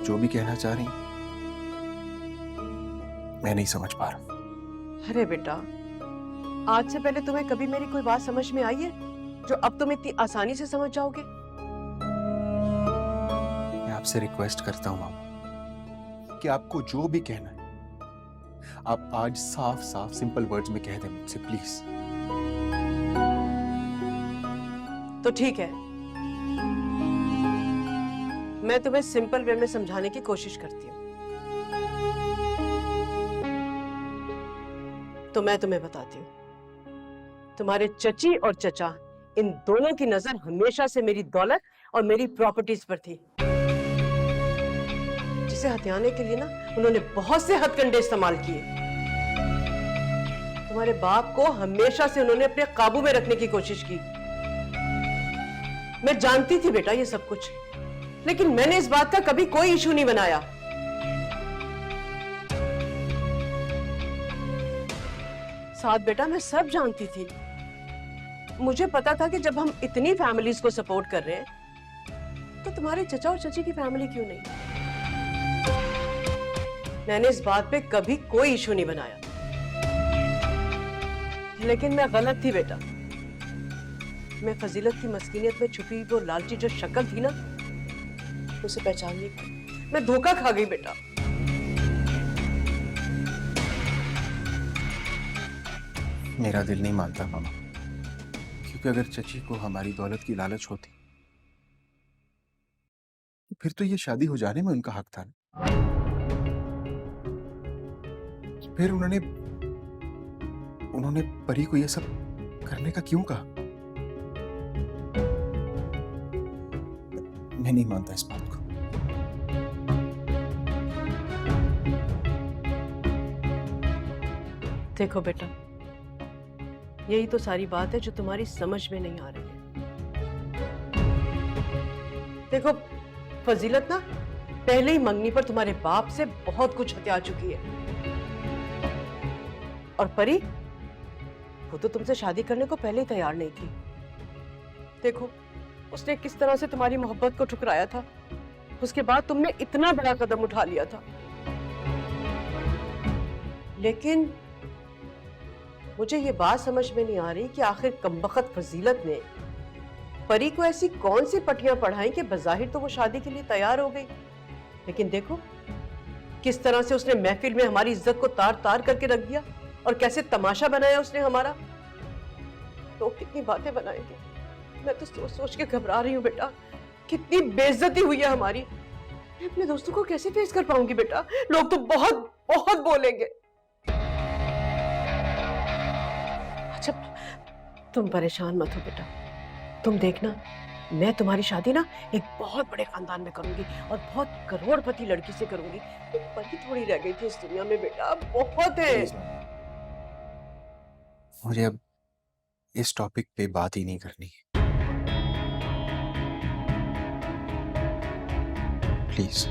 जो भी कहना चाह रही हैं, मैं नहीं समझ पा रहा। अरे बेटा, आज से पहले तुम्हें कभी मेरी कोई बात समझ में आई है जो अब तुम इतनी आसानी से समझ जाओगे? मैं आपसे रिक्वेस्ट करता हूं मामा कि आपको जो भी कहना है आप आज साफ साफ सिंपल वर्ड्स में कह दें मुझसे, प्लीज। तो ठीक है, मैं तुम्हें सिंपल वे में समझाने की कोशिश करती हूँ। तो मैं तुम्हें बताती हूँ, तुम्हारे चची और चचा इन दोनों की नजर हमेशा से मेरी दौलत और मेरी प्रॉपर्टीज पर थी, जिसे हथियाने के लिए ना उन्होंने बहुत से हथकंडे इस्तेमाल किए। तुम्हारे बाप को हमेशा से उन्होंने अपने काबू में रखने की कोशिश की। मैं जानती थी बेटा ये सब कुछ, लेकिन मैंने इस बात का कभी कोई इशू नहीं बनाया। साथ बेटा मैं सब जानती थी। मुझे पता था कि जब हम इतनी फैमिलीज को सपोर्ट कर रहे हैं तो तुम्हारे चचा और चची की फैमिली क्यों नहीं? मैंने इस बात पे कभी कोई इशू नहीं बनाया, लेकिन मैं गलत थी बेटा। मैं फजीलत की मस्कीनियत में छुपी वो लालची जो शक्ल थी ना, उसे पहचान नहीं पाई। मैं धोखा खा गई बेटा। मेरा दिल नहीं मानता मामा, क्योंकि अगर चची को हमारी दौलत की लालच होती तो फिर तो ये शादी हो जाने में उनका हक था ना। फिर उन्होंने परी को ये सब करने का क्यों कहा? मैं नहीं मानता इस बात को। देखो बेटा, यही तो सारी बात है जो तुम्हारी समझ में नहीं आ रही है। देखो फजीलत ना पहले ही मंगनी पर तुम्हारे बाप से बहुत कुछ हत्या चुकी है, और परी वो तो तुमसे शादी करने को पहले ही तैयार नहीं थी। देखो उसने किस तरह से तुम्हारी मोहब्बत को ठुकराया था, उसके बाद तुमने इतना बड़ा कदम उठा लिया था। लेकिन मुझे ये बात समझ में नहीं आ रही कि आखिर कमबख्त फजीलत ने परी को ऐसी कौन सी पटियां पढ़ाई कि बज़ाहिर तो वो शादी के लिए तैयार हो गई, लेकिन देखो किस तरह से उसने महफिल में हमारी इज्जत को तार तार करके रख दिया और कैसे तमाशा बनाया उसने हमारा। तो कितनी बातें बनाएंगे, मैं तो सोच सोच के घबरा रही हूँ बेटा। कितनी बेइज्जती हुई है हमारी। मैं अपने दोस्तों को कैसे फेस कर पाऊंगी बेटा? लोग तो बहुत बहुत बोलेंगे। अच्छा तुम परेशान मत हो बेटा, तुम देखना मैं तुम्हारी शादी ना एक बहुत बड़े खानदान में करूंगी और बहुत करोड़पति लड़की से करूंगी। तो परी थोड़ी रह गई थी इस दुनिया में बेटा, बहुत है। मुझे अब इस टॉपिक पे बात ही नहीं करनी है, प्लीज।